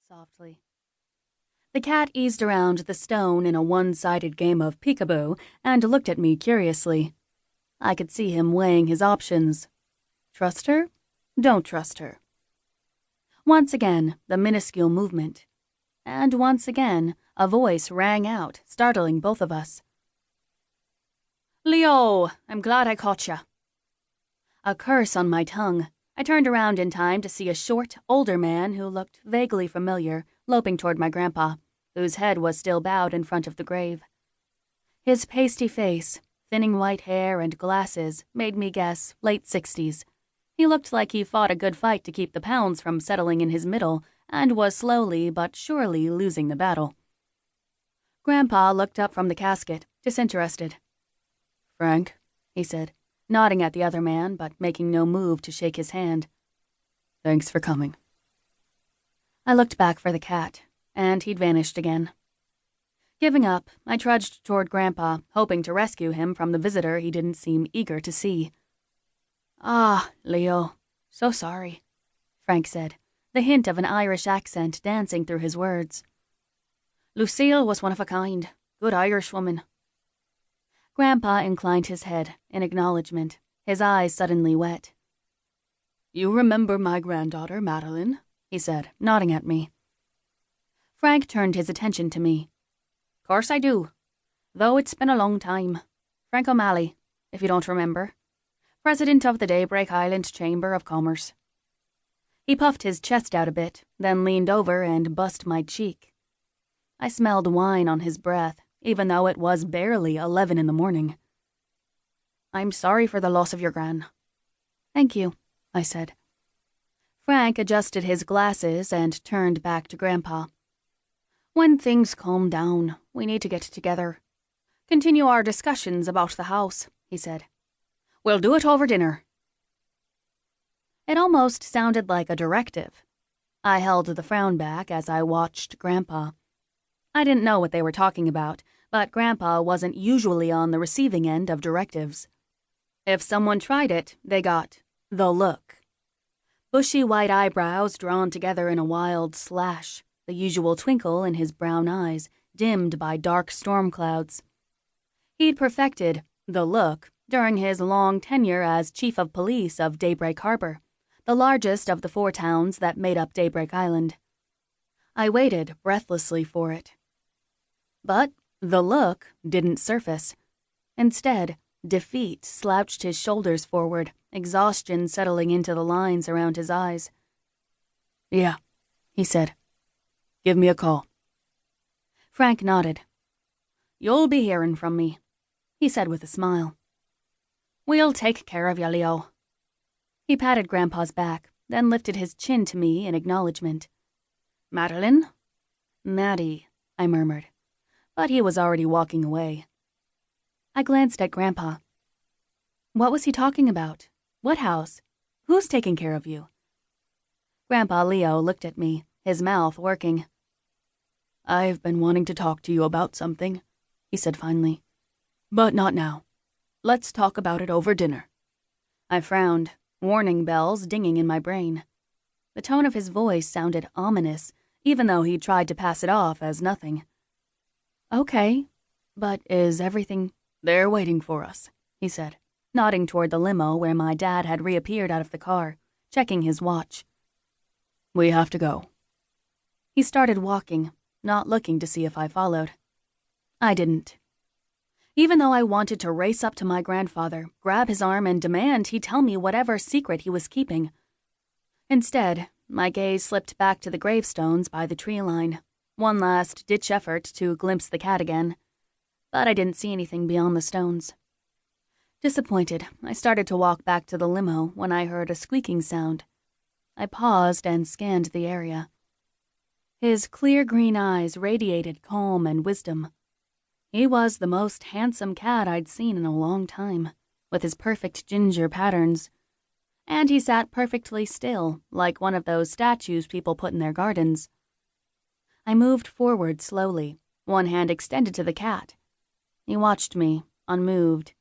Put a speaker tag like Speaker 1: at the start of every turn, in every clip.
Speaker 1: softly. The cat eased around the stone in a one-sided game of peekaboo and looked at me curiously. I could see him weighing his options. Trust her? Don't trust her. Once again, the minuscule movement. And once again, a voice rang out, startling both of us. "Leo, I'm glad I caught ya." A curse on my tongue. I turned around in time to see a short, older man who looked vaguely familiar, loping toward my grandpa, whose head was still bowed in front of the grave. His pasty face, thinning white hair, and glasses made me guess late 60s. He looked like he fought a good fight to keep the pounds from settling in his middle and was slowly but surely losing the battle. Grandpa looked up from the casket, disinterested. "Frank," he said, nodding at the other man, but making no move to shake his hand. "Thanks for coming." I looked back for the cat, and he'd vanished again. Giving up, I trudged toward Grandpa, hoping to rescue him from the visitor he didn't seem eager to see. "Ah, Leo, so sorry," Frank said, the hint of an Irish accent dancing through his words. "Lucille was one of a kind, good Irish woman." Grandpa inclined his head in acknowledgement, his eyes suddenly wet. "You remember my granddaughter, Madeline?" he said, nodding at me. Frank turned his attention to me. "Course I do. Though it's been a long time. Frank O'Malley, if you don't remember. President of the Daybreak Island Chamber of Commerce." He puffed his chest out a bit, then leaned over and bussed my cheek. I smelled wine on his breath, even though it was barely 11 in the morning. "I'm sorry for the loss of your gran." "Thank you," I said. Frank adjusted his glasses and turned back to Grandpa. "When things calm down, we need to get together. Continue our discussions about the house," he said. "We'll do it over dinner." It almost sounded like a directive. I held the frown back as I watched Grandpa. I didn't know what they were talking about, but Grandpa wasn't usually on the receiving end of directives. If someone tried it, they got the look. Bushy white eyebrows drawn together in a wild slash, the usual twinkle in his brown eyes, dimmed by dark storm clouds. He'd perfected the look during his long tenure as chief of police of Daybreak Harbor, the largest of the 4 towns that made up Daybreak Island. I waited breathlessly for it. But the look didn't surface. Instead, defeat slouched his shoulders forward, exhaustion settling into the lines around his eyes. "Yeah," he said. "Give me a call." Frank nodded. "You'll be hearing from me," he said with a smile. "We'll take care of you, Leo." He patted Grandpa's back, then lifted his chin to me in acknowledgement. "Madeline?" "Maddie," I murmured, but he was already walking away. I glanced at Grandpa. What was he talking about? What house? Who's taking care of you? Grandpa Leo looked at me, his mouth working. "I've been wanting to talk to you about something," he said finally. "But not now. Let's talk about it over dinner." I frowned, warning bells dinging in my brain. The tone of his voice sounded ominous, even though he tried to pass it off as nothing. "Okay, but is everything—" "They're waiting for us," he said, nodding toward the limo where my dad had reappeared out of the car, checking his watch. "We have to go." He started walking, not looking to see if I followed. I didn't. Even though I wanted to race up to my grandfather, grab his arm, and demand he tell me whatever secret he was keeping. Instead, my gaze slipped back to the gravestones by the tree line, one last ditch effort to glimpse the cat again. But I didn't see anything beyond the stones. Disappointed, I started to walk back to the limo when I heard a squeaking sound. I paused and scanned the area. His clear green eyes radiated calm and wisdom. He was the most handsome cat I'd seen in a long time, with his perfect ginger patterns. And he sat perfectly still, like one of those statues people put in their gardens. I moved forward slowly, one hand extended to the cat. He watched me, unmoved.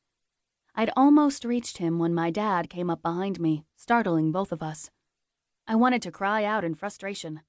Speaker 1: I'd almost reached him when my dad came up behind me, startling both of us. I wanted to cry out in frustration.